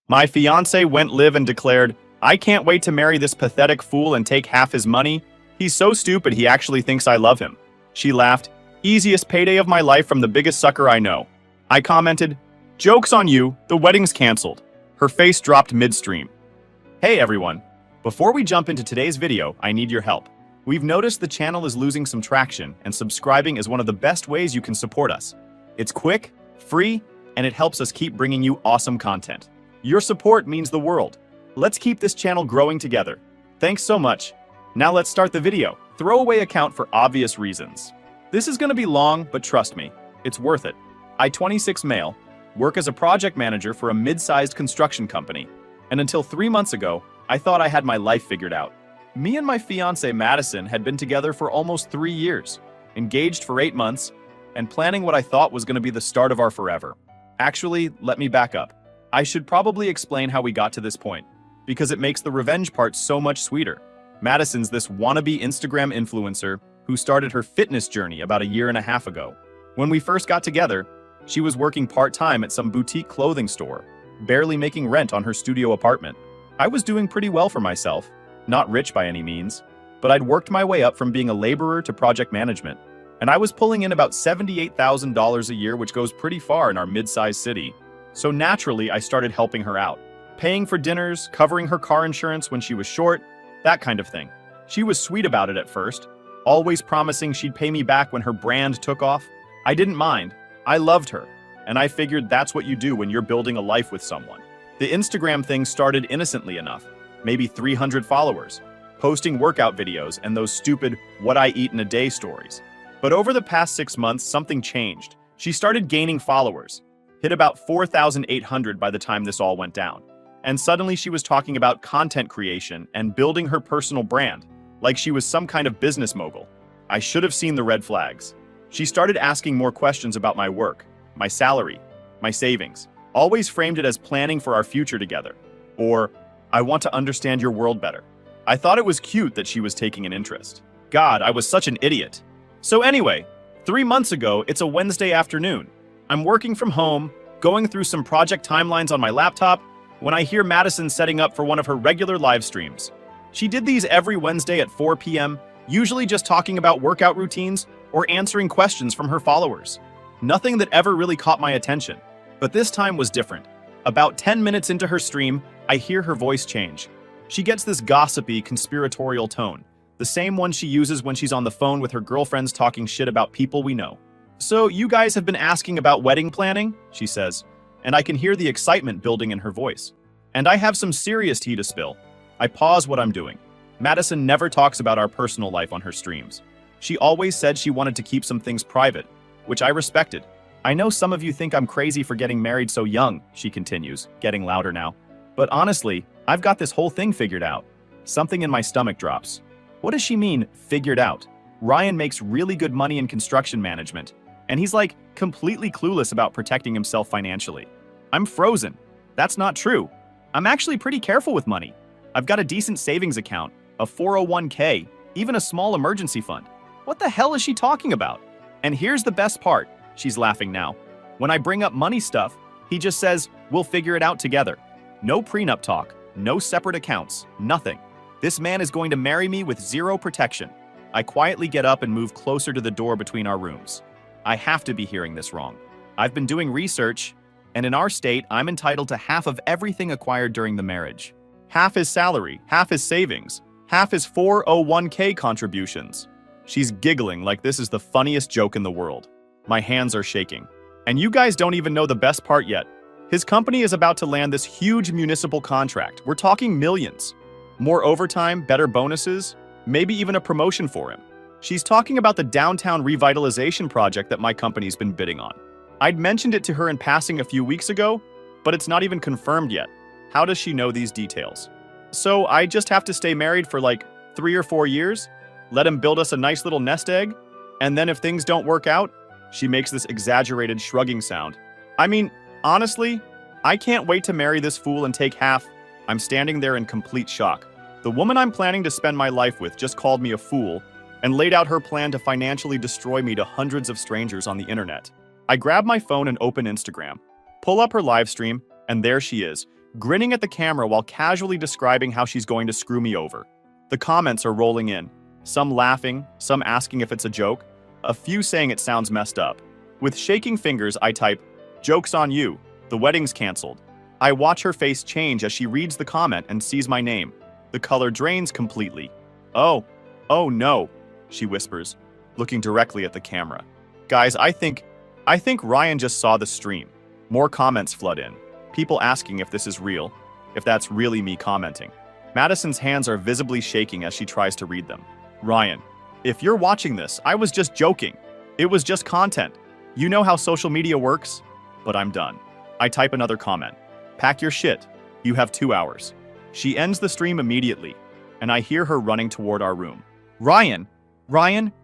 My fiance went live and declared, "I can't wait to marry this pathetic fool and take half his money. He's so stupid he actually thinks I love him." She laughed, "Easiest payday of my life from the biggest sucker I know." I commented, "Joke's on you, the wedding's canceled." Her face dropped midstream. Hey everyone. Before we jump into today's video, I need your help. We've noticed the channel is losing some traction, and subscribing is one of the best ways you can support us. It's quick, free, and it helps us keep bringing you awesome content. Your support means the world. Let's keep this channel growing together. Thanks so much. Now let's start the video. Throwaway account for obvious reasons. This is going to be long, but trust me, it's worth it. I, 26 male, work as a project manager for a mid-sized construction company, and until 3 months ago, I thought I had my life figured out. Me and my fiancée Madison had been together for almost 3 years, engaged for 8 months, and planning what I thought was going to be the start of our forever. Actually, let me back up. I should probably explain how we got to this point, because it makes the revenge part so much sweeter. Madison's this wannabe Instagram influencer who started her fitness journey about 1.5 years ago. When we first got together, she was working part-time at some boutique clothing store, barely making rent on her studio apartment. I was doing pretty well for myself, not rich by any means, but I'd worked my way up from being a laborer to project management, and I was pulling in about $78,000 a year, which goes pretty far in our mid-sized city. So naturally, I started helping her out, paying for dinners, covering her car insurance when she was short, that kind of thing. She was sweet about it at first, always promising she'd pay me back when her brand took off. I didn't mind. I loved her, and I figured that's what you do when you're building a life with someone. The Instagram thing started innocently enough, maybe 300 followers, posting workout videos and those stupid what I eat in a day stories. But over the past 6 months, something changed. She started gaining followers, hit about 4,800 by the time this all went down. And suddenly she was talking about content creation and building her personal brand, like she was some kind of business mogul. I should have seen the red flags. She started asking more questions about my work, my salary, my savings, always framed it as planning for our future together, or "I want to understand your world better." I thought it was cute that she was taking an interest. God, I was such an idiot. So anyway, 3 months ago, it's a Wednesday afternoon. I'm working from home, going through some project timelines on my laptop, when I hear Madison setting up for one of her regular live streams. She did these every Wednesday at 4 p.m., usually just talking about workout routines or answering questions from her followers. Nothing that ever really caught my attention. But this time was different. About 10 minutes into her stream, I hear her voice change. She gets this gossipy, conspiratorial tone, the same one she uses when she's on the phone with her girlfriends talking shit about people we know. "So you guys have been asking about wedding planning?" she says, and I can hear the excitement building in her voice. And I have some serious tea to spill. I pause what I'm doing. Madison never talks about our personal life on her streams. She always said she wanted to keep some things private, which I respected. "I know some of you think I'm crazy for getting married so young," she continues, getting louder now. "But honestly, I've got this whole thing figured out." Something in my stomach drops. What does she mean, figured out? Ryan makes really good money in construction management, and he's like completely clueless about protecting himself financially. I'm frozen. That's not true. I'm actually pretty careful with money. I've got a decent savings account, a 401k, even a small emergency fund. What the hell is she talking about? And here's the best part. She's laughing now. When I bring up money stuff, he just says, "We'll figure it out together." No prenup talk, no separate accounts, nothing. This man is going to marry me with zero protection. I quietly get up and move closer to the door between our rooms. I have to be hearing this wrong. I've been doing research, and in our state, I'm entitled to half of everything acquired during the marriage. Half his salary, half his savings, half his 401k contributions. She's giggling like this is the funniest joke in the world. My hands are shaking. And you guys don't even know the best part yet. His company is about to land this huge municipal contract. We're talking millions. More overtime, better bonuses, maybe even a promotion for him. She's talking about the downtown revitalization project that my company's been bidding on. I'd mentioned it to her in passing a few weeks ago, but it's not even confirmed yet. How does she know these details? So I just have to stay married for like 3 or 4 years, let him build us a nice little nest egg, and then if things don't work out, she makes this exaggerated shrugging sound. I mean, honestly, I can't wait to marry this fool and take half. I'm standing there in complete shock. The woman I'm planning to spend my life with just called me a fool and laid out her plan to financially destroy me to hundreds of strangers on the internet. I grab my phone and open Instagram, pull up her live stream, and there she is, grinning at the camera while casually describing how she's going to screw me over. The comments are rolling in, some laughing, some asking if it's a joke, a few saying it sounds messed up. With shaking fingers, I type, "Joke's on you, the wedding's canceled." I watch her face change as she reads the comment and sees my name. The color drains completely. Oh no, she whispers, looking directly at the camera. Guys, I think Ryan just saw the stream. More comments flood in. People asking if this is real, if that's really me commenting. Madison's hands are visibly shaking as she tries to read them. Ryan, if you're watching this, I was just joking. It was just content. You know how social media works? But I'm done. I type another comment. Pack your shit. You have 2 hours. She ends the stream immediately, and I hear her running toward our room. Ryan,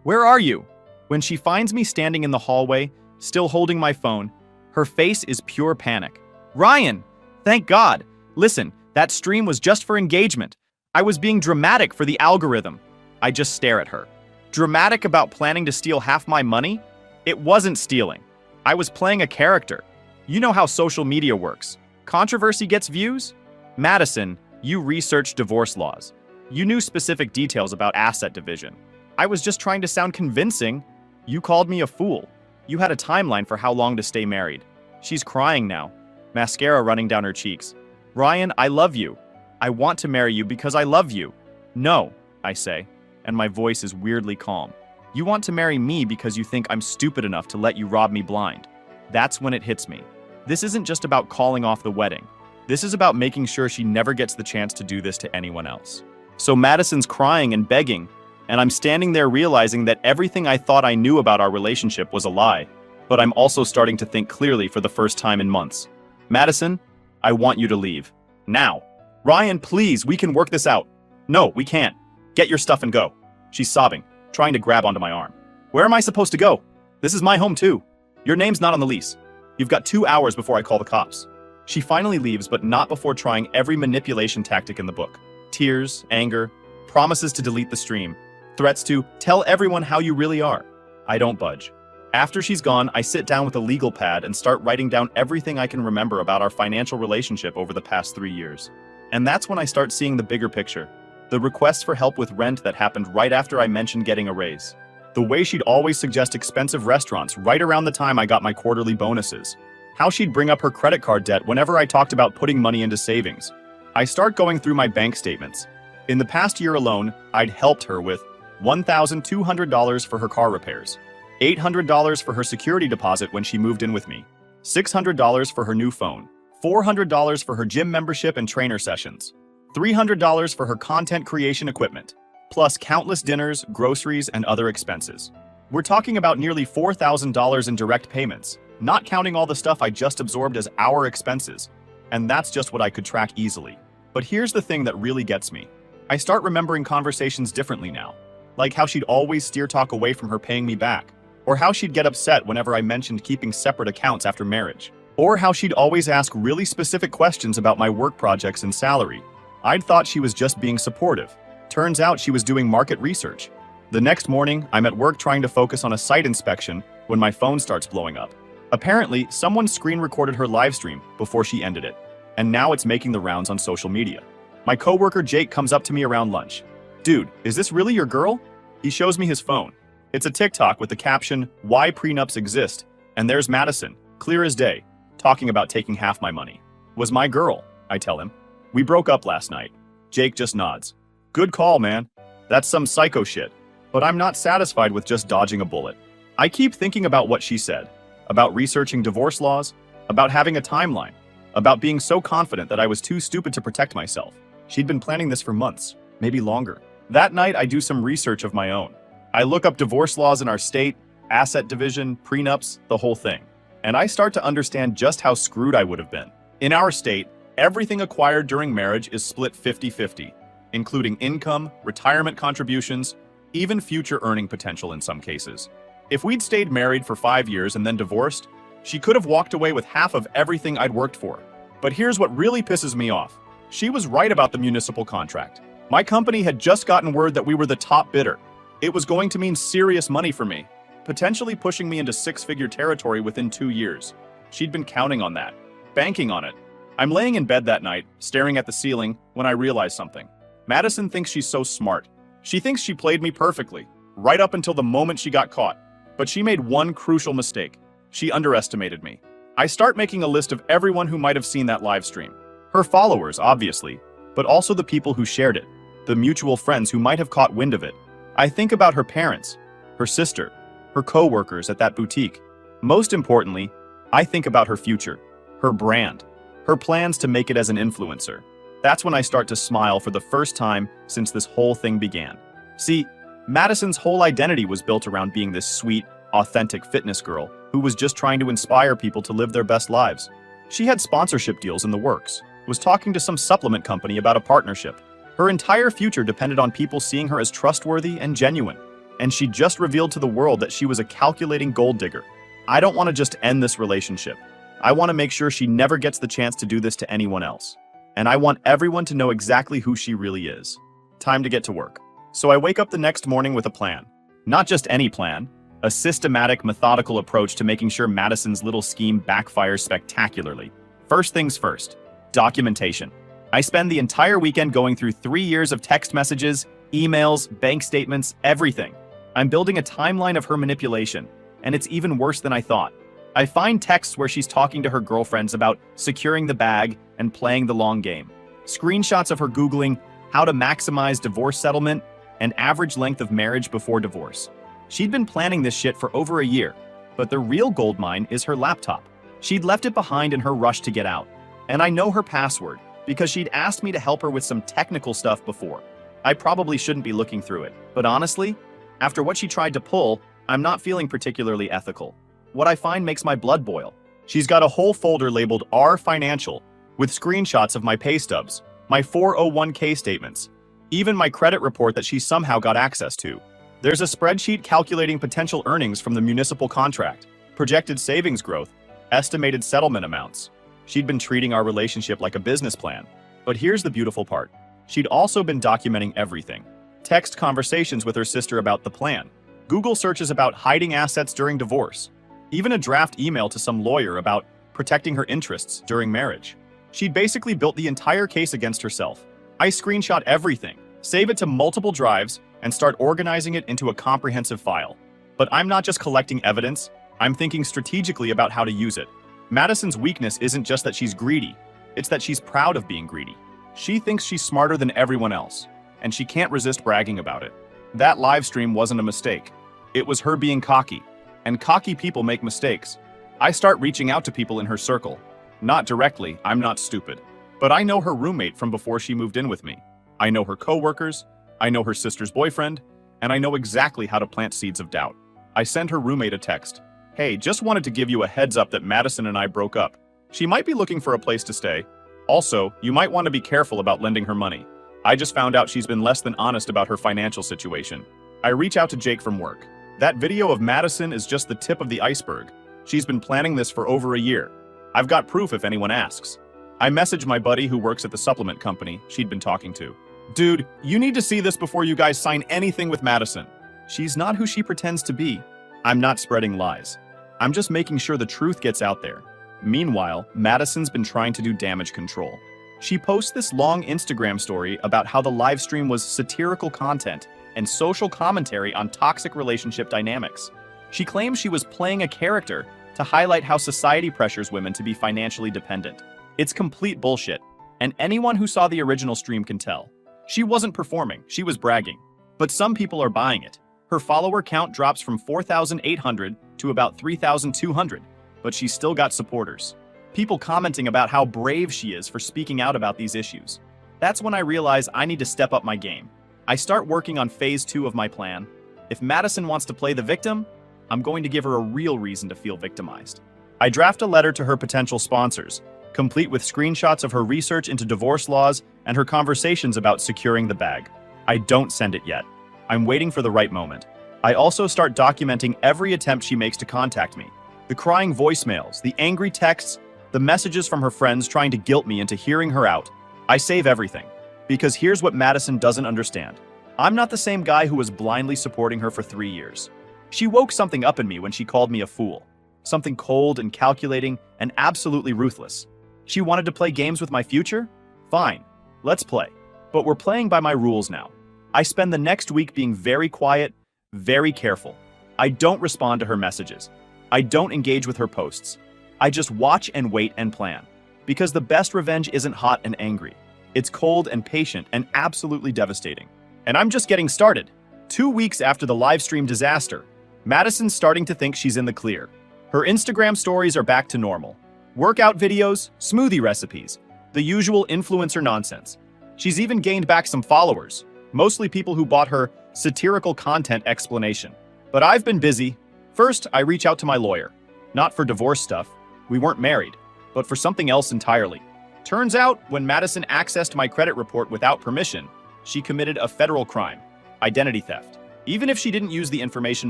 where are you? When she finds me standing in the hallway, still holding my phone, her face is pure panic. Ryan, thank God. Listen, that stream was just for engagement. I was being dramatic for the algorithm. I just stare at her. Dramatic about planning to steal half my money? It wasn't stealing. I was playing a character. You know how social media works. Controversy gets views? Madison, you researched divorce laws. You knew specific details about asset division. I was just trying to sound convincing. You called me a fool. You had a timeline for how long to stay married. She's crying now, mascara running down her cheeks. Ryan, I love you. I want to marry you because I love you. No, I say, and my voice is weirdly calm. You want to marry me because you think I'm stupid enough to let you rob me blind. That's when it hits me. This isn't just about calling off the wedding. This is about making sure she never gets the chance to do this to anyone else. So Madison's crying and begging, and I'm standing there realizing that everything I thought I knew about our relationship was a lie. But I'm also starting to think clearly for the first time in months. Madison, I want you to leave. Now. Ryan, please, we can work this out. No, we can't. Get your stuff and go. She's sobbing, trying to grab onto my arm. Where am I supposed to go? This is my home too. Your name's not on the lease. You've got 2 hours before I call the cops. She finally leaves, but not before trying every manipulation tactic in the book. Tears, anger, promises to delete the stream, threats to tell everyone how you really are. I don't budge. After she's gone, I sit down with a legal pad and start writing down everything I can remember about our financial relationship over the past 3 years. And that's when I start seeing the bigger picture. The requests for help with rent that happened right after I mentioned getting a raise. The way she'd always suggest expensive restaurants right around the time I got my quarterly bonuses. How she'd bring up her credit card debt whenever I talked about putting money into savings. I start going through my bank statements. In the past year alone, I'd helped her with $1,200 for her car repairs, $800 for her security deposit when she moved in with me, $600 for her new phone, $400 for her gym membership and trainer sessions, $300 for her content creation equipment, plus countless dinners, groceries, and other expenses. We're talking about nearly $4,000 in direct payments, not counting all the stuff I just absorbed as our expenses. And that's just what I could track easily. But here's the thing that really gets me. I start remembering conversations differently now. Like how she'd always steer talk away from her paying me back, or how she'd get upset whenever I mentioned keeping separate accounts after marriage, or how she'd always ask really specific questions about my work projects and salary. I'd thought she was just being supportive. Turns out she was doing market research. The next morning, I'm at work trying to focus on a site inspection when my phone starts blowing up. Apparently, someone screen recorded her live stream before she ended it, and now it's making the rounds on social media. My coworker Jake comes up to me around lunch. Dude, is this really your girl? He shows me his phone. It's a TikTok with the caption, "Why prenups exist," and there's Madison, clear as day, talking about taking half my money. Was my girl, I tell him. We broke up last night. Jake just nods. Good call, man. That's some psycho shit. But I'm not satisfied with just dodging a bullet. I keep thinking about what she said, about researching divorce laws, about having a timeline, about being so confident that I was too stupid to protect myself. She'd been planning this for months, maybe longer. That night, I do some research of my own. I look up divorce laws in our state, asset division, prenups, the whole thing. And I start to understand just how screwed I would have been. In our state, everything acquired during marriage is split 50-50, including income, retirement contributions, even future earning potential in some cases. If we'd stayed married for 5 years and then divorced, she could have walked away with half of everything I'd worked for. But here's what really pisses me off. She was right about the municipal contract. My company had just gotten word that we were the top bidder. It was going to mean serious money for me, potentially pushing me into 6-figure territory within 2 years. She'd been counting on that, banking on it. I'm laying in bed that night, staring at the ceiling, when I realize something. Madison thinks she's so smart. She thinks she played me perfectly, right up until the moment she got caught. But she made one crucial mistake. She underestimated me. I start making a list of everyone who might have seen that live stream. Her followers, obviously, but also the people who shared it, the mutual friends who might have caught wind of it. I think about her parents, her sister, her co-workers at that boutique. Most importantly, I think about her future, her brand, her plans to make it as an influencer. That's when I start to smile for the first time since this whole thing began. See, Madison's whole identity was built around being this sweet, authentic fitness girl who was just trying to inspire people to live their best lives. She had sponsorship deals in the works, was talking to some supplement company about a partnership. Her entire future depended on people seeing her as trustworthy and genuine. And she just revealed to the world that she was a calculating gold digger. I don't want to just end this relationship. I want to make sure she never gets the chance to do this to anyone else. And I want everyone to know exactly who she really is. Time to get to work. So I wake up the next morning with a plan. Not just any plan, a systematic, methodical approach to making sure Madison's little scheme backfires spectacularly. First things first, documentation. I spend the entire weekend going through 3 years of text messages, emails, bank statements, everything. I'm building a timeline of her manipulation, and it's even worse than I thought. I find texts where she's talking to her girlfriends about securing the bag and playing the long game. Screenshots of her Googling how to maximize divorce settlement and average length of marriage before divorce. She'd been planning this shit for over a year, but the real goldmine is her laptop. She'd left it behind in her rush to get out. And I know her password, because she'd asked me to help her with some technical stuff before. I probably shouldn't be looking through it, but honestly, after what she tried to pull, I'm not feeling particularly ethical. What I find makes my blood boil. She's got a whole folder labeled R Financial, with screenshots of my pay stubs, my 401k statements, even my credit report that she somehow got access to. There's a spreadsheet calculating potential earnings from the municipal contract, projected savings growth, estimated settlement amounts. She'd been treating our relationship like a business plan. But here's the beautiful part. She'd also been documenting everything. Text conversations with her sister about the plan, Google searches about hiding assets during divorce, even a draft email to some lawyer about protecting her interests during marriage. She'd basically built the entire case against herself. I screenshot everything, save it to multiple drives, and start organizing it into a comprehensive file. But I'm not just collecting evidence, I'm thinking strategically about how to use it. Madison's weakness isn't just that she's greedy, it's that she's proud of being greedy. She thinks she's smarter than everyone else, and she can't resist bragging about it. That live stream wasn't a mistake. It was her being cocky, and cocky people make mistakes. I start reaching out to people in her circle. Not directly, I'm not stupid. But I know her roommate from before she moved in with me. I know her coworkers, I know her sister's boyfriend, and I know exactly how to plant seeds of doubt. I send her roommate a text. Hey, just wanted to give you a heads up that Madison and I broke up. She might be looking for a place to stay. Also, you might want to be careful about lending her money. I just found out she's been less than honest about her financial situation. I reach out to Jake from work. That video of Madison is just the tip of the iceberg. She's been planning this for over a year. I've got proof if anyone asks. I message my buddy who works at the supplement company she'd been talking to. Dude, you need to see this before you guys sign anything with Madison. She's not who she pretends to be. I'm not spreading lies. I'm just making sure the truth gets out there. Meanwhile, Madison's been trying to do damage control. She posts this long Instagram story about how the live stream was satirical content and social commentary on toxic relationship dynamics. She claims she was playing a character to highlight how society pressures women to be financially dependent. It's complete bullshit, and anyone who saw the original stream can tell. She wasn't performing, she was bragging. But some people are buying it. Her follower count drops from 4,800 to about 3,200, but she's still got supporters. People commenting about how brave she is for speaking out about these issues. That's when I realize I need to step up my game. I start working on phase 2 of my plan. If Madison wants to play the victim, I'm going to give her a real reason to feel victimized. I draft a letter to her potential sponsors, complete with screenshots of her research into divorce laws and her conversations about securing the bag. I don't send it yet. I'm waiting for the right moment. I also start documenting every attempt she makes to contact me. The crying voicemails, the angry texts, the messages from her friends trying to guilt me into hearing her out. I save everything. Because here's what Madison doesn't understand. I'm not the same guy who was blindly supporting her for 3 years. She woke something up in me when she called me a fool. Something cold and calculating and absolutely ruthless. She wanted to play games with my future? Fine, let's play. But we're playing by my rules now. I spend the next week being very quiet, very careful. I don't respond to her messages. I don't engage with her posts. I just watch and wait and plan. Because the best revenge isn't hot and angry. It's cold and patient and absolutely devastating. And I'm just getting started. 2 weeks after the livestream disaster, Madison's starting to think she's in the clear. Her Instagram stories are back to normal. Workout videos, smoothie recipes, the usual influencer nonsense. She's even gained back some followers, mostly people who bought her satirical content explanation. But I've been busy. First, I reach out to my lawyer. Not for divorce stuff. We weren't married. But for something else entirely. Turns out, when Madison accessed my credit report without permission, she committed a federal crime, identity theft. Even if she didn't use the information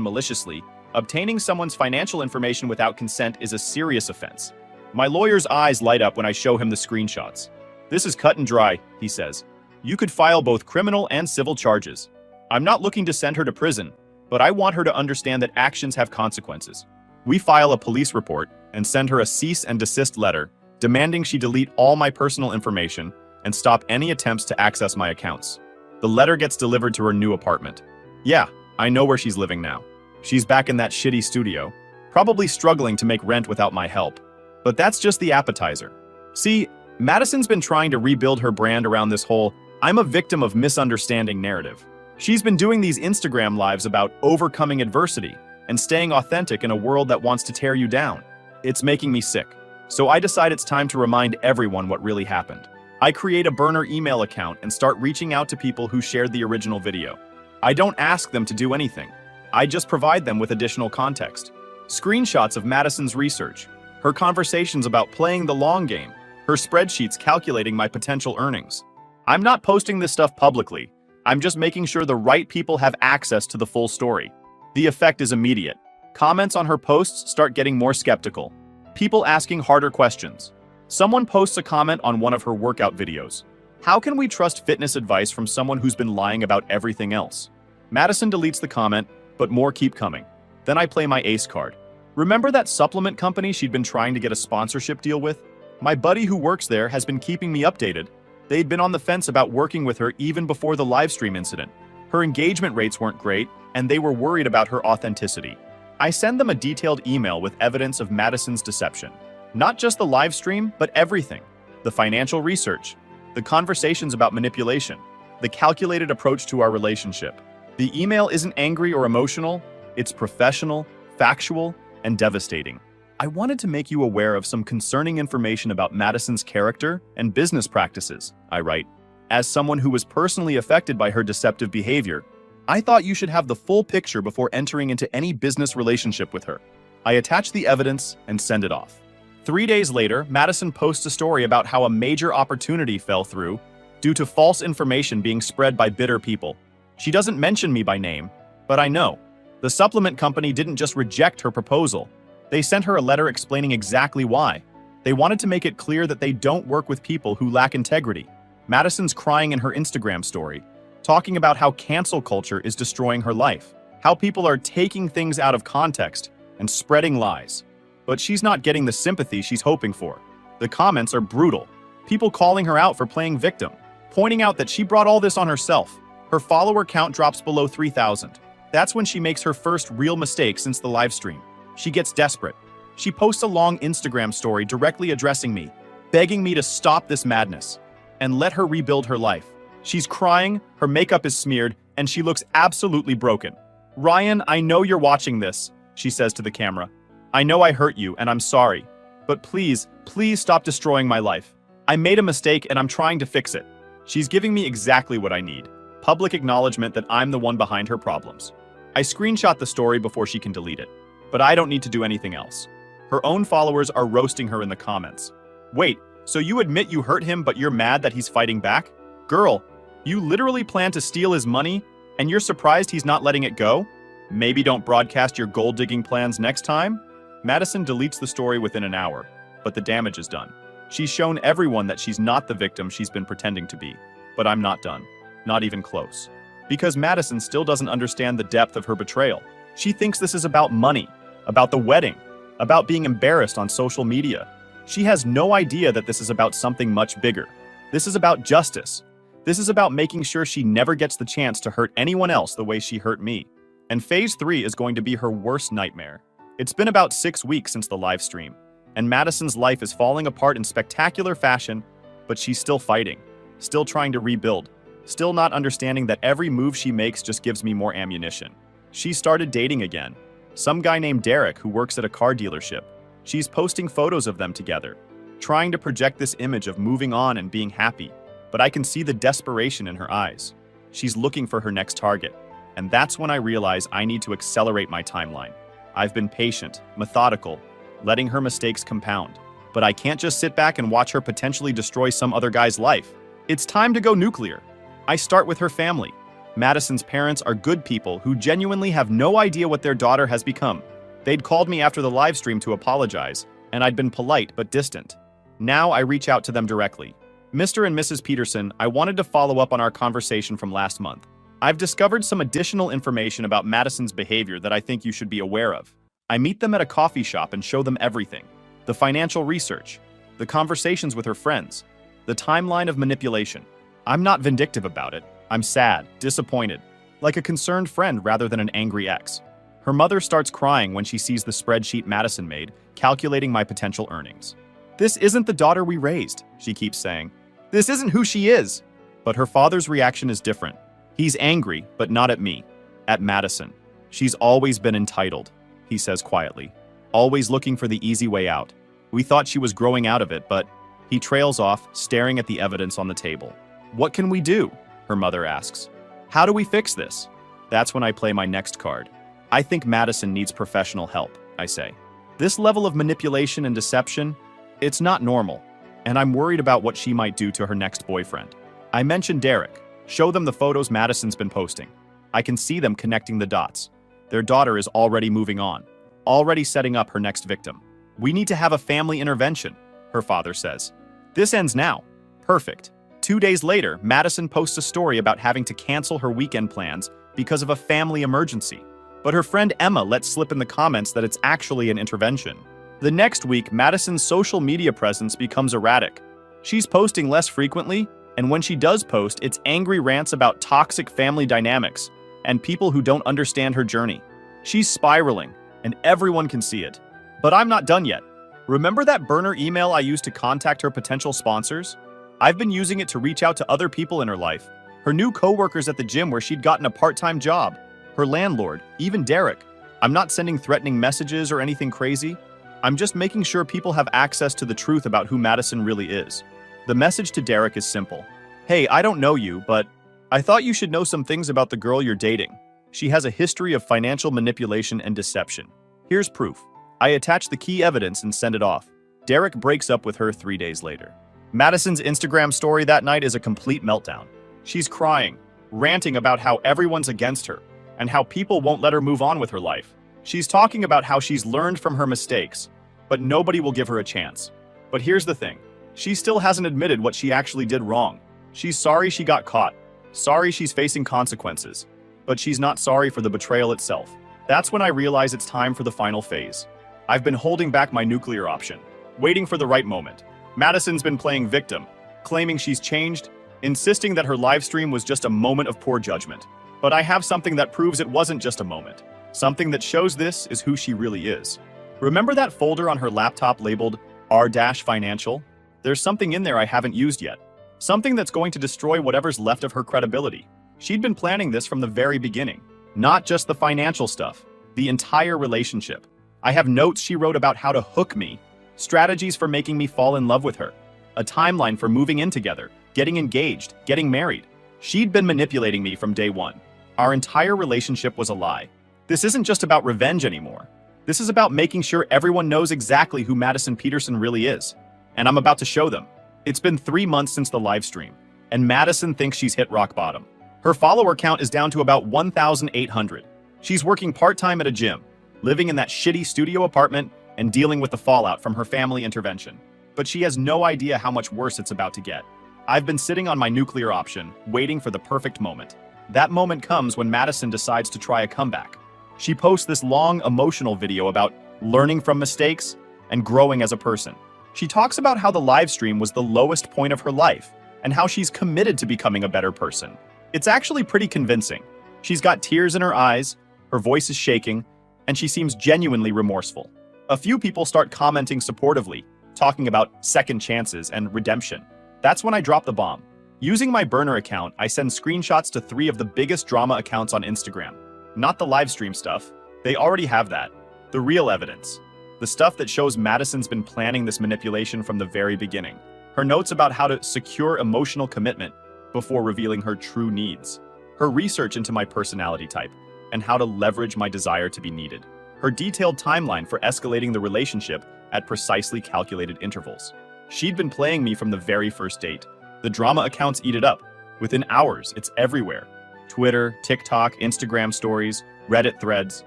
maliciously, obtaining someone's financial information without consent is a serious offense. My lawyer's eyes light up when I show him the screenshots. This is cut and dry, he says. You could file both criminal and civil charges. I'm not looking to send her to prison, but I want her to understand that actions have consequences. We file a police report and send her a cease and desist letter demanding she delete all my personal information and stop any attempts to access my accounts. The letter gets delivered to her new apartment. Yeah, I know where she's living now. She's back in that shitty studio, probably struggling to make rent without my help. But that's just the appetizer. See, Madison's been trying to rebuild her brand around this whole "I'm a victim of misunderstanding" narrative. She's been doing these Instagram lives about overcoming adversity and staying authentic in a world that wants to tear you down. It's making me sick. So I decide it's time to remind everyone what really happened. I create a burner email account and start reaching out to people who shared the original video. I don't ask them to do anything. I just provide them with additional context. Screenshots of Madison's research, her conversations about playing the long game, her spreadsheets calculating my potential earnings. I'm not posting this stuff publicly. I'm just making sure the right people have access to the full story. The effect is immediate. Comments on her posts start getting more skeptical. People asking harder questions. Someone posts a comment on one of her workout videos. How can we trust fitness advice from someone who's been lying about everything else? Madison deletes the comment, but more keep coming. Then I play my ace card. Remember that supplement company she'd been trying to get a sponsorship deal with? My buddy who works there has been keeping me updated. They'd been on the fence about working with her even before the livestream incident. Her engagement rates weren't great, and they were worried about her authenticity. I send them a detailed email with evidence of Madison's deception. Not just the livestream, but everything. The financial research, the conversations about manipulation, the calculated approach to our relationship. The email isn't angry or emotional, it's professional, factual, and devastating. I wanted to make you aware of some concerning information about Madison's character and business practices, I write. As someone who was personally affected by her deceptive behavior, I thought you should have the full picture before entering into any business relationship with her. I attach the evidence and send it off. 3 days later, Madison posts a story about how a major opportunity fell through due to false information being spread by bitter people. She doesn't mention me by name, but I know. The supplement company didn't just reject her proposal. They sent her a letter explaining exactly why. They wanted to make it clear that they don't work with people who lack integrity. Madison's crying in her Instagram story, talking about how cancel culture is destroying her life, how people are taking things out of context and spreading lies. But she's not getting the sympathy she's hoping for. The comments are brutal. People calling her out for playing victim, pointing out that she brought all this on herself. Her follower count drops below 3,000. That's when she makes her first real mistake since the live stream. She gets desperate. She posts a long Instagram story directly addressing me, begging me to stop this madness and let her rebuild her life. She's crying, her makeup is smeared, and she looks absolutely broken. "Ryan, I know you're watching this," she says to the camera. "I know I hurt you, and I'm sorry. But please, please stop destroying my life. I made a mistake, and I'm trying to fix it." She's giving me exactly what I need. Public acknowledgement that I'm the one behind her problems. I screenshot the story before she can delete it. But I don't need to do anything else. Her own followers are roasting her in the comments. "Wait, so you admit you hurt him, but you're mad that he's fighting back? Girl, you literally plan to steal his money, and you're surprised he's not letting it go? Maybe don't broadcast your gold-digging plans next time?" Madison deletes the story within an hour, but the damage is done. She's shown everyone that she's not the victim she's been pretending to be. But I'm not done. Not even close. Because Madison still doesn't understand the depth of her betrayal. She thinks this is about money, about the wedding, about being embarrassed on social media. She has no idea that this is about something much bigger. This is about justice. This is about making sure she never gets the chance to hurt anyone else the way she hurt me. And phase 3 is going to be her worst nightmare. It's been about 6 weeks since the live stream, and Madison's life is falling apart in spectacular fashion, but she's still fighting, still trying to rebuild, still not understanding that every move she makes just gives me more ammunition. She started dating again. Some guy named Derek who works at a car dealership. She's posting photos of them together, trying to project this image of moving on and being happy, but I can see the desperation in her eyes. She's looking for her next target, and that's when I realize I need to accelerate my timeline. I've been patient, methodical, letting her mistakes compound, but I can't just sit back and watch her potentially destroy some other guy's life. It's time to go nuclear. I start with her family. Madison's parents are good people who genuinely have no idea what their daughter has become. They'd called me after the live stream to apologize, and I'd been polite but distant. Now I reach out to them directly. Mr. and Mrs. Peterson, I wanted to follow up on our conversation from last month. I've discovered some additional information about Madison's behavior that I think you should be aware of. I meet them at a coffee shop and show them everything. The financial research, the conversations with her friends, the timeline of manipulation. I'm not vindictive about it. I'm sad, disappointed, like a concerned friend rather than an angry ex. Her mother starts crying when she sees the spreadsheet Madison made, calculating my potential earnings. This isn't the daughter we raised, she keeps saying. This isn't who she is. But her father's reaction is different. He's angry, but not at me, at Madison. She's always been entitled, he says quietly, always looking for the easy way out. We thought she was growing out of it, but he trails off, staring at the evidence on the table. What can we do? Her mother asks. How do we fix this? That's when I play my next card. I think Madison needs professional help, I say. This level of manipulation and deception, it's not normal, and I'm worried about what she might do to her next boyfriend. I mention Derek, show them the photos Madison's been posting. I can see them connecting the dots. Their daughter is already moving on, already setting up her next victim. We need to have a family intervention, her father says. This ends now. Perfect. 2 days later, Madison posts a story about having to cancel her weekend plans because of a family emergency. But her friend Emma lets slip in the comments that it's actually an intervention. The next week, Madison's social media presence becomes erratic. She's posting less frequently, and when she does post, it's angry rants about toxic family dynamics and people who don't understand her journey. She's spiraling, and everyone can see it. But I'm not done yet. Remember that burner email I used to contact her potential sponsors? I've been using it to reach out to other people in her life. Her new coworkers at the gym where she'd gotten a part-time job. Her landlord, even Derek. I'm not sending threatening messages or anything crazy. I'm just making sure people have access to the truth about who Madison really is. The message to Derek is simple. Hey, I don't know you, but I thought you should know some things about the girl you're dating. She has a history of financial manipulation and deception. Here's proof. I attach the key evidence and send it off. Derek breaks up with her 3 days later. Madison's Instagram story that night is a complete meltdown. She's crying, ranting about how everyone's against her, and how people won't let her move on with her life. She's talking about how she's learned from her mistakes, but nobody will give her a chance. But here's the thing. She still hasn't admitted what she actually did wrong. She's sorry she got caught, sorry she's facing consequences, but she's not sorry for the betrayal itself. That's when I realize it's time for the final phase. I've been holding back my nuclear option, waiting for the right moment. Madison's been playing victim, claiming she's changed, insisting that her live stream was just a moment of poor judgment. But I have something that proves it wasn't just a moment. Something that shows this is who she really is. Remember that folder on her laptop labeled R-Financial? There's something in there I haven't used yet. Something that's going to destroy whatever's left of her credibility. She'd been planning this from the very beginning. Not just the financial stuff, the entire relationship. I have notes she wrote about how to hook me, strategies for making me fall in love with her, a timeline for moving in together, getting engaged, getting married. She'd been manipulating me from day one. Our entire relationship was a lie. This isn't just about revenge anymore. This is about making sure everyone knows exactly who Madison Peterson really is. And I'm about to show them. It's been 3 months since the live stream, and Madison thinks she's hit rock bottom. Her follower count is down to about 1,800. She's working part-time at a gym, living in that shitty studio apartment, and dealing with the fallout from her family intervention. But she has no idea how much worse it's about to get. I've been sitting on my nuclear option, waiting for the perfect moment. That moment comes when Madison decides to try a comeback. She posts this long, emotional video about learning from mistakes and growing as a person. She talks about how the live stream was the lowest point of her life and how she's committed to becoming a better person. It's actually pretty convincing. She's got tears in her eyes, her voice is shaking, and she seems genuinely remorseful. A few people start commenting supportively, talking about second chances and redemption. That's when I drop the bomb. Using my burner account, I send screenshots to 3 of the biggest drama accounts on Instagram. Not the live stream stuff. They already have that. The real evidence. The stuff that shows Madison's been planning this manipulation from the very beginning. Her notes about how to secure emotional commitment before revealing her true needs. Her research into my personality type and how to leverage my desire to be needed. Her detailed timeline for escalating the relationship at precisely calculated intervals. She'd been playing me from the very first date. The drama accounts eat it up. Within hours, it's everywhere. Twitter, TikTok, Instagram stories, Reddit threads.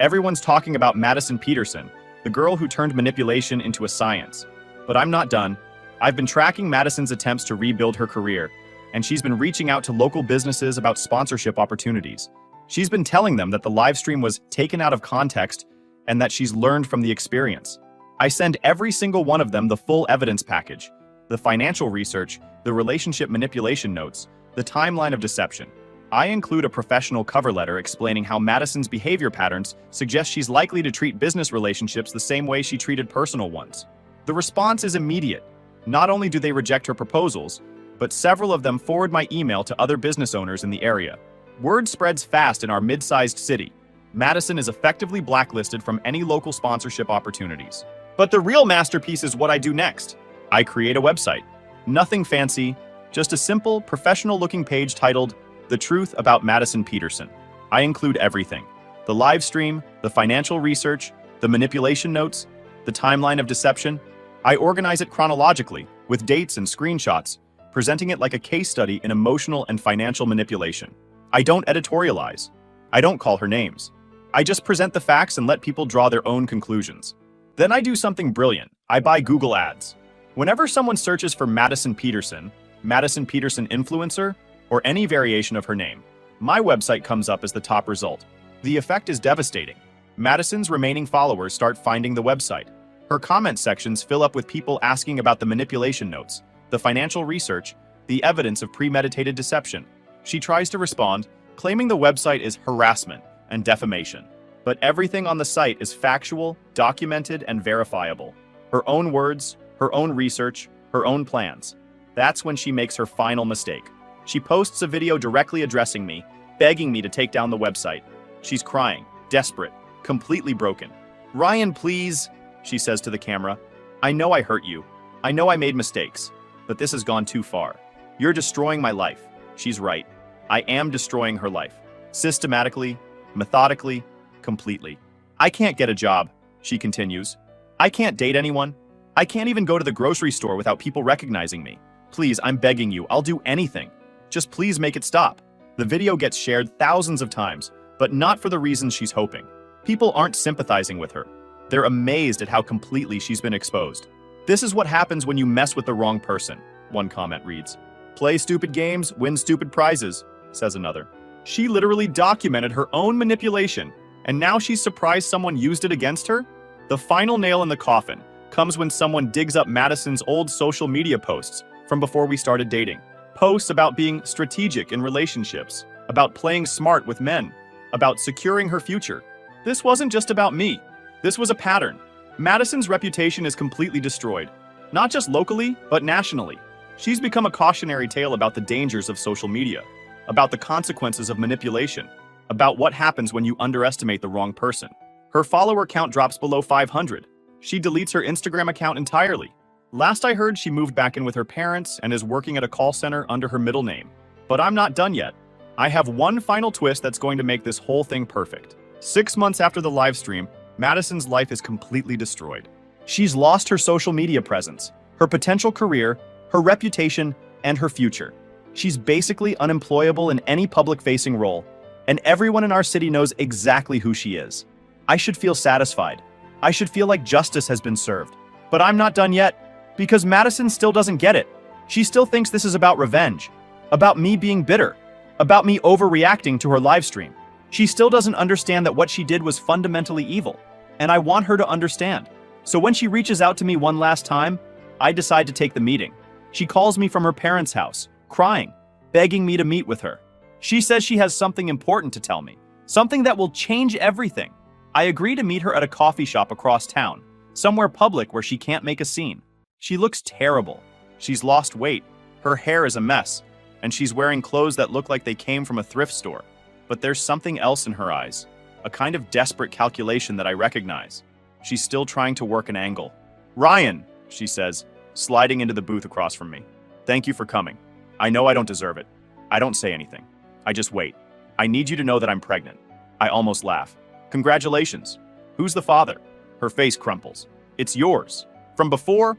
Everyone's talking about Madison Peterson, the girl who turned manipulation into a science. But I'm not done. I've been tracking Madison's attempts to rebuild her career, and she's been reaching out to local businesses about sponsorship opportunities. She's been telling them that the live stream was taken out of context and that she's learned from the experience. I send every single one of them the full evidence package, the financial research, the relationship manipulation notes, the timeline of deception. I include a professional cover letter explaining how Madison's behavior patterns suggest she's likely to treat business relationships the same way she treated personal ones. The response is immediate. Not only do they reject her proposals, but several of them forward my email to other business owners in the area. Word spreads fast in our mid-sized city. Madison is effectively blacklisted from any local sponsorship opportunities. But the real masterpiece is what I do next. I create a website. Nothing fancy, just a simple, professional-looking page titled The Truth About Madison Peterson. I include everything. The live stream, the financial research, the manipulation notes, the timeline of deception. I organize it chronologically, with dates and screenshots, presenting it like a case study in emotional and financial manipulation. I don't editorialize. I don't call her names. I just present the facts and let people draw their own conclusions. Then I do something brilliant. I buy Google Ads. Whenever someone searches for Madison Peterson influencer, or any variation of her name, my website comes up as the top result. The effect is devastating. Madison's remaining followers start finding the website. Her comment sections fill up with people asking about the manipulation notes, the financial research, the evidence of premeditated deception. She tries to respond, claiming the website is harassment and defamation. But everything on the site is factual, documented, and verifiable. Her own words, her own research, her own plans. That's when she makes her final mistake. She posts a video directly addressing me, begging me to take down the website. She's crying, desperate, completely broken. "Ryan, please," she says to the camera. "I know I hurt you. I know I made mistakes, but this has gone too far. You're destroying my life." She's right. I am destroying her life. Systematically, methodically, completely. "I can't get a job," she continues. "I can't date anyone. I can't even go to the grocery store without people recognizing me. Please, I'm begging you, I'll do anything. Just please make it stop." The video gets shared thousands of times, but not for the reasons she's hoping. People aren't sympathizing with her. They're amazed at how completely she's been exposed. "This is what happens when you mess with the wrong person," one comment reads. "Play stupid games, win stupid prizes," says another. She literally documented her own manipulation, and now she's surprised someone used it against her? The final nail in the coffin comes when someone digs up Madison's old social media posts from before we started dating. Posts about being strategic in relationships, about playing smart with men, about securing her future. This wasn't just about me. This was a pattern. Madison's reputation is completely destroyed, not just locally, but nationally. She's become a cautionary tale about the dangers of social media, about the consequences of manipulation, about what happens when you underestimate the wrong person. Her follower count drops below 500. She deletes her Instagram account entirely. Last I heard, she moved back in with her parents and is working at a call center under her middle name. But I'm not done yet. I have one final twist that's going to make this whole thing perfect. 6 months after the live stream, Madison's life is completely destroyed. She's lost her social media presence, her potential career, her reputation, and her future. She's basically unemployable in any public-facing role, and everyone in our city knows exactly who she is. I should feel satisfied. I should feel like justice has been served. But I'm not done yet, because Madison still doesn't get it. She still thinks this is about revenge, about me being bitter, about me overreacting to her live stream. She still doesn't understand that what she did was fundamentally evil, and I want her to understand. So when she reaches out to me one last time, I decide to take the meeting. She calls me from her parents' house, crying, begging me to meet with her. She says she has something important to tell me, something that will change everything. I agree to meet her at a coffee shop across town, somewhere public where she can't make a scene. She looks terrible. She's lost weight, her hair is a mess, and she's wearing clothes that look like they came from a thrift store. But there's something else in her eyes, a kind of desperate calculation that I recognize. She's still trying to work an angle. "Ryan," she says, sliding into the booth across from me. "Thank you for coming. I know I don't deserve it. I don't say anything. I just wait. I need you to know that I'm pregnant." I almost laugh. "Congratulations. Who's the father?" Her face crumples. "It's yours. From before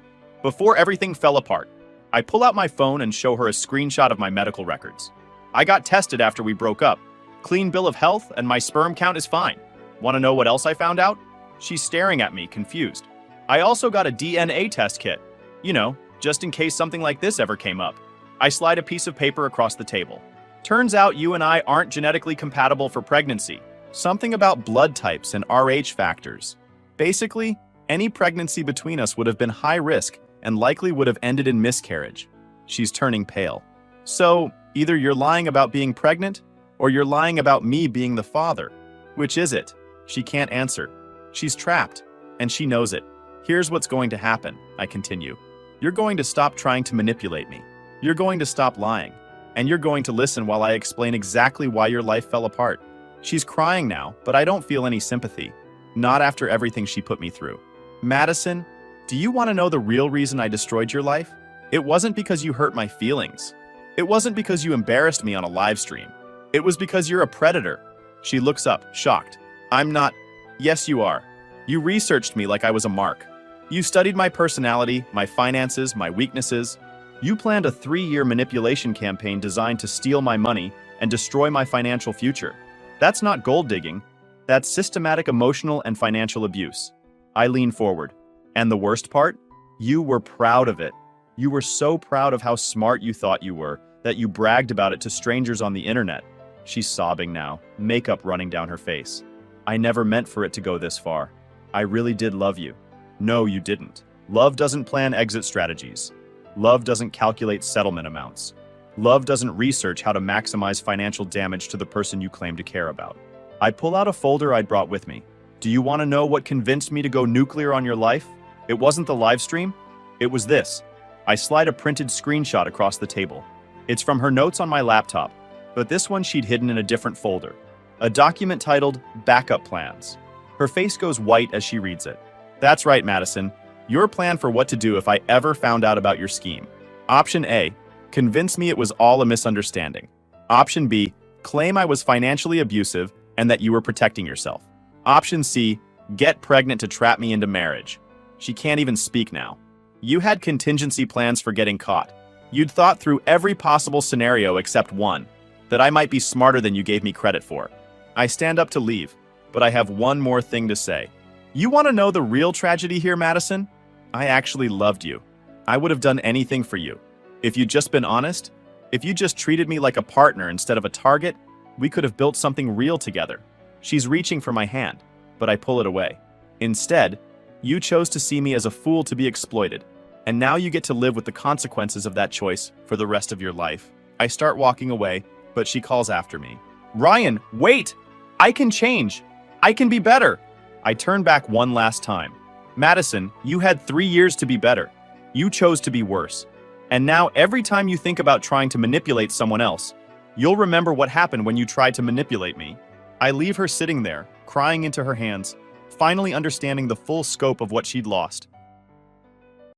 everything fell apart." I pull out my phone and show her a screenshot of my medical records. "I got tested after we broke up. Clean bill of health and my sperm count is fine. Want to know what else I found out?" She's staring at me, confused. "I also got a DNA test kit. You know, just in case something like this ever came up." I slide a piece of paper across the table. "Turns out you and I aren't genetically compatible for pregnancy. Something about blood types and Rh factors. Basically, any pregnancy between us would have been high risk and likely would have ended in miscarriage." She's turning pale. "So, either you're lying about being pregnant, or you're lying about me being the father. Which is it?" She can't answer. She's trapped, and she knows it. "Here's what's going to happen," I continue. "You're going to stop trying to manipulate me. You're going to stop lying, and you're going to listen while I explain exactly why your life fell apart." She's crying now, but I don't feel any sympathy. Not after everything she put me through. "Madison, do you want to know the real reason I destroyed your life? It wasn't because you hurt my feelings. It wasn't because you embarrassed me on a live stream. It was because you're a predator." She looks up, shocked. "I'm not." "Yes, you are. You researched me like I was a mark. You studied my personality, my finances, my weaknesses. You planned a 3-year manipulation campaign designed to steal my money and destroy my financial future. That's not gold digging. That's systematic emotional and financial abuse." I lean forward. "And the worst part? You were proud of it. You were so proud of how smart you thought you were that you bragged about it to strangers on the internet." She's sobbing now, makeup running down her face. "I never meant for it to go this far. I really did love you." "No, you didn't. Love doesn't plan exit strategies. Love doesn't calculate settlement amounts. Love doesn't research how to maximize financial damage to the person you claim to care about." I pull out a folder I'd brought with me. "Do you want to know what convinced me to go nuclear on your life? It wasn't the live stream. It was this." I slide a printed screenshot across the table. It's from her notes on my laptop, but this one she'd hidden in a different folder. A document titled "Backup Plans." Her face goes white as she reads it. "That's right, Madison. Your plan for what to do if I ever found out about your scheme. Option A, convince me it was all a misunderstanding. Option B, claim I was financially abusive and that you were protecting yourself. Option C, get pregnant to trap me into marriage." She can't even speak now. "You had contingency plans for getting caught. You'd thought through every possible scenario except one, that I might be smarter than you gave me credit for." I stand up to leave, but I have one more thing to say. "You want to know the real tragedy here, Madison? I actually loved you. I would have done anything for you. If you'd just been honest, if you just treated me like a partner instead of a target, we could have built something real together." She's reaching for my hand, but I pull it away. "Instead, you chose to see me as a fool to be exploited, and now you get to live with the consequences of that choice for the rest of your life." I start walking away, but she calls after me. "Ryan, wait! I can change. I can be better." I turn back one last time. "Madison, you had 3 years to be better. You chose to be worse. And now every time you think about trying to manipulate someone else, you'll remember what happened when you tried to manipulate me." I leave her sitting there, crying into her hands, finally understanding the full scope of what she'd lost.